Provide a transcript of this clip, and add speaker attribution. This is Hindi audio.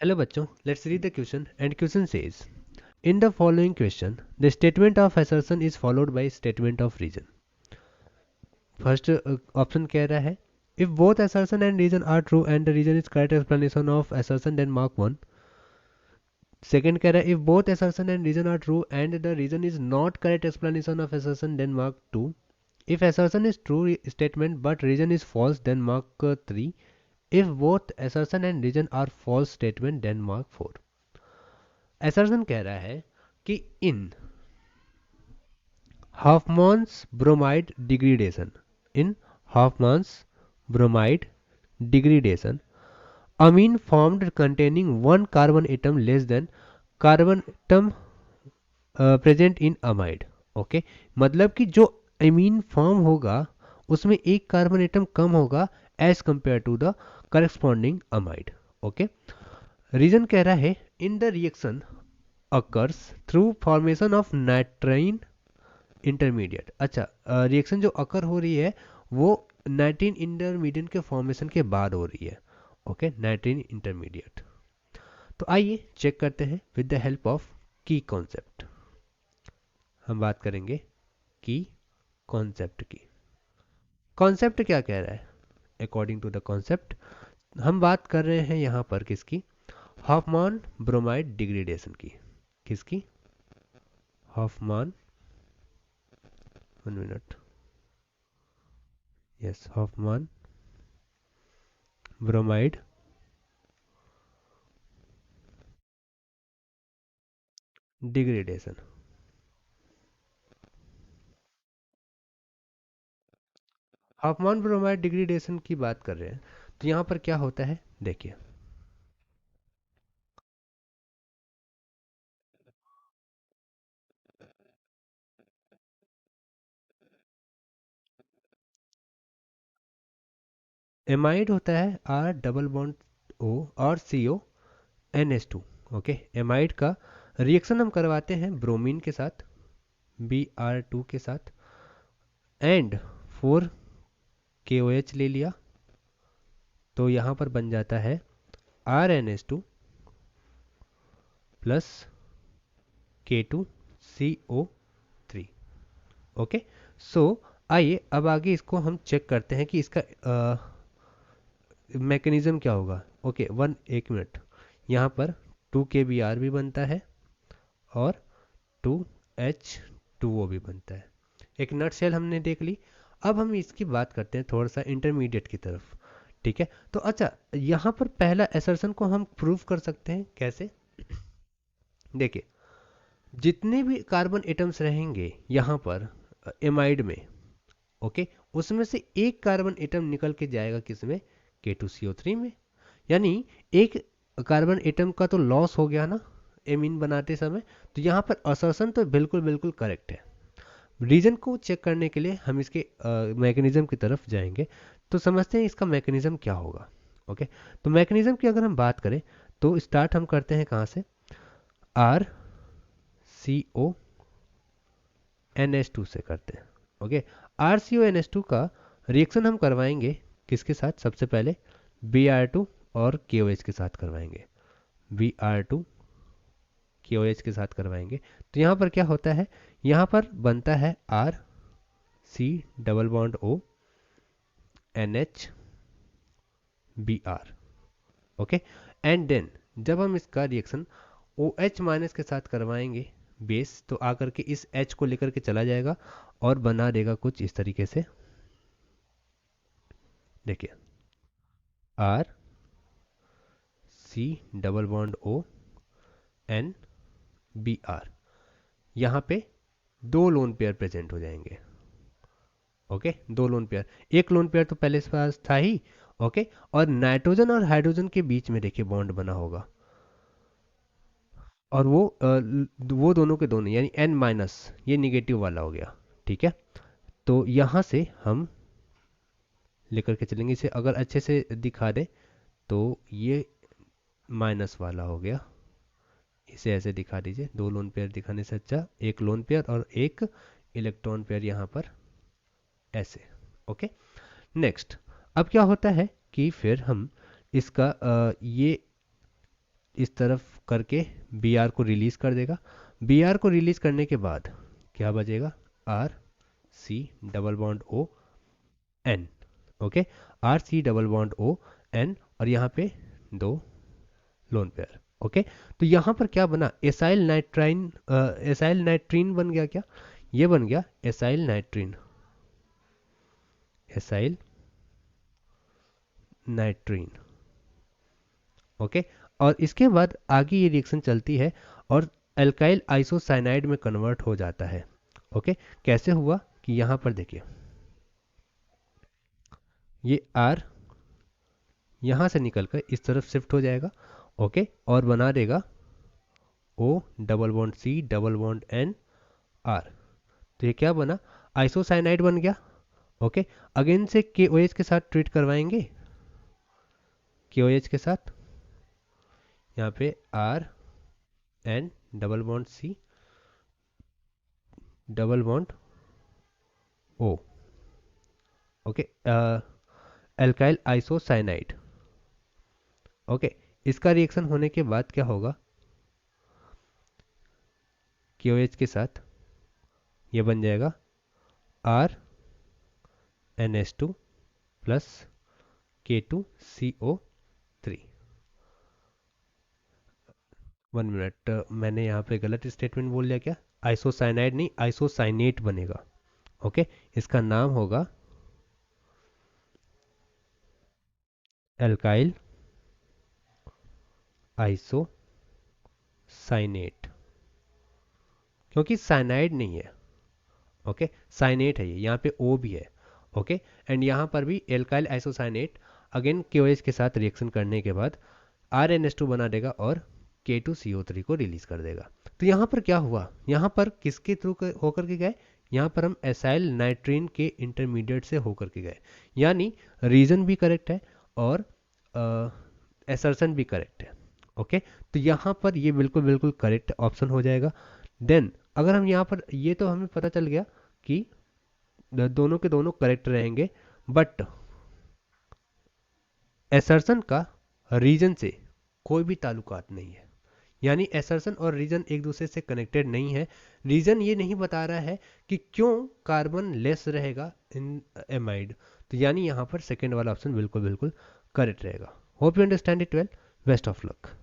Speaker 1: Hello बच्चों, let's read the question and question says in the following question the statement of assertion is followed by statement of reason. First option कह रहा है if both assertion and reason are true and the reason is correct explanation of assertion then mark 1. Second कह रहा है if both assertion and reason are true and the reason is not correct explanation of assertion then mark 2. If assertion is true statement but reason is false then mark 3. If both assertion and reason are false statement then mark 4. assertion कह रहा है कि in Hoffman's bromide degradation, in Hoffman's bromide degradation, amine formed containing one carbon atom less than carbon atom present in amide. Okay मतलब कि जो अमीन फॉर्म होगा उसमें एक कार्बन एटम कम होगा as compared to the corresponding amide. Okay reason कह रहा है in the reaction occurs through formation of nitrine intermediate. अच्छा रिएक्शन जो अकर हो रही है वो नाइट्रीन इंटरमीडिएट के फॉर्मेशन के बाद हो रही है. Okay नाइट्रीन intermediate. तो आइए चेक करते हैं विद द हेल्प ऑफ की कॉन्सेप्ट. हम बात करेंगे की कॉन्सेप्ट की. कॉन्सेप्ट क्या कह रहा है अकॉर्डिंग टू द कॉन्सेप्ट हम बात कर रहे हैं यहाँ पर किसकी हॉफमान ब्रोमाइड डिग्रेडेशन की. किसकी Hofmann 1 minute yes Hofmann bromide degradation. Hofmann bromide degradation की बात कर रहे हैं तो यहाँ पर क्या होता है देखिए. एमाइड होता है आर डबल बॉन्ड ओ और C O N S two. Okay amide का रिएक्शन हम करवाते हैं ब्रोमीन के साथ बी आर टू के साथ एंड 4 के ओ एच ले लिया तो यहाँ पर बन जाता है R N S two plus K two C O three. Okay so आइए अब आगे इसको हम चेक करते हैं कि इसका मैकेनिज्म क्या होगा. ओके एक मिनट यहाँ पर 2 के बी आर भी बनता है और 2H2O भी बनता है. एक नट सेल हमने देख ली. अब हम इसकी बात करते हैं थोड़ा सा इंटरमीडिएट की तरफ. ठीक है तो अच्छा यहाँ पर पहला एसर्शन को हम प्रूव कर सकते हैं कैसे. देखिए जितने भी कार्बन एटम्स रहेंगे यहाँ पर एमाइड में ओके उसमें से एक कार्बन एटम निकल के जाएगा किसमें K2CO3 में. यानी एक कार्बन एटम का तो लॉस हो गया ना एमीन बनाते समय. तो यहाँ पर असर्शन तो बिल्कुल बिल्कुल करेक्ट है. रीजन को चेक करने के लिए हम इसके मैकेनिज्म की तरफ जाएंगे तो समझते हैं इसका मैकेनिज्म क्या होगा. ओके तो मैकेनिज्म की अगर हम बात करें तो स्टार्ट हम करते हैं कहाँ से R C O N S two से करते हैं. Okay R C O N S two का रिएक्शन हम करवाएंगे किसके साथ सबसे पहले बी आर टू और के ओ एच के साथ करवाएंगे. बी आर टू के ओ एच के साथ करवाएंगे तो यहाँ पर क्या होता है यहाँ पर बनता है R C double bond O N H B R. Okay and then जब हम इसका रिएक्शन ओ एच माइनस के साथ करवाएंगे बेस तो आकर के इस एच को लेकर के चला जाएगा और बना देगा कुछ इस तरीके से. देखिए R C double bond O N B R. यहाँ पे 2 लोन पेयर प्रेजेंट हो जाएंगे. Okay 2 lone pair. एक लोन पेयर तो पहले से पास था ही. ओके और नाइट्रोजन और हाइड्रोजन के बीच में देखिए बॉन्ड बना होगा और वो दोनों के दोनों यानी एन माइनस ये निगेटिव वाला हो गया. ठीक है तो यहाँ से हम लेकर के चलेंगे इसे अगर अच्छे से दिखा दे तो ये माइनस वाला हो गया. इसे ऐसे दिखा दीजिए 2 लोन पेयर दिखाने से अच्छा एक लोन पेयर और एक इलेक्ट्रॉन पेयर यहाँ पर ऐसे. ओके नेक्स्ट अब क्या होता है कि फिर हम इसका ये इस तरफ करके बी आर को रिलीज कर देगा। बी आर को रिलीज करने के बाद क्या बचेगा, R C double bond O N. Okay, R C double bond O N, और यहाँ पे दो लोन पेयर। ओके, तो यहाँ पर क्या बना, एसाइल नाइट्राइन, एसाइल नाइट्रीन बन गया। क्या ये बन गया एसाइल नाइट्रीन, एसाइल नाइट्रीन। ओके, और इसके बाद आगे ये रिएक्शन चलती है और अल्काइल आइसोसाइनाइड में कन्वर्ट हो जाता है। ओके, कैसे हुआ कि यहाँ पर देखिए ये आर यहाँ से निकलकर इस तरफ शिफ्ट हो जाएगा। ओके, और बना देगा O double bond C double bond N R. तो ये क्या बना, आइसोसाइनाइड बन गया। ओके, अगेन से KOH के साथ ट्रीट करवाएंगे, KOH के साथ यहाँ पे R N double bond C double bond O. Okay, alkyl isocyanide. Okay, इसका रिएक्शन होने के बाद क्या होगा, KOH के साथ ये बन जाएगा are NH2 plus K2CO3। 1 minute, मैंने यहाँ पे गलत स्टेटमेंट बोल दिया क्या, आइसोसाइनाइड नहीं आइसोसाइनेट बनेगा। ओके, इसका नाम होगा एल्काइल आइसोसाइनेट, क्योंकि साइनाइड नहीं है। ओके, साइनेट है ये, यहाँ पे O भी है। ओके, एंड यहाँ पर भी एल्काइल आइसोसाइनेट अगेन KOH के साथ रिएक्शन करने के बाद RNH2 बना देगा और K2CO3 को रिलीज कर देगा। तो यहाँ पर क्या हुआ, यहाँ पर किसके थ्रू होकर के गए, यहाँ पर हम एसाइल नाइट्रीन के इंटरमीडिएट से होकर के गए, यानी रीजन भी करेक्ट है और एसर्शन भी करेक्ट है। ओके, तो यहाँ पर ये बिल्कुल बिल्कुल करेक्ट ऑप्शन हो जाएगा। देन अगर हम यहाँ पर, ये तो हमें पता चल गया कि दोनों के दोनों करेक्ट रहेंगे, बट एसर्शन का रीजन से कोई भी ताल्लुकात नहीं है, यानी एसर्शन और रीजन एक दूसरे से कनेक्टेड नहीं है। रीजन ये नहीं बता रहा है कि क्यों कार्बन लेस रहेगा इन एमाइड, तो यानी यहाँ पर सेकेंड वाला ऑप्शन बिल्कुल बिल्कुल करेक्ट रहेगा। Hope you understand it well, best of luck.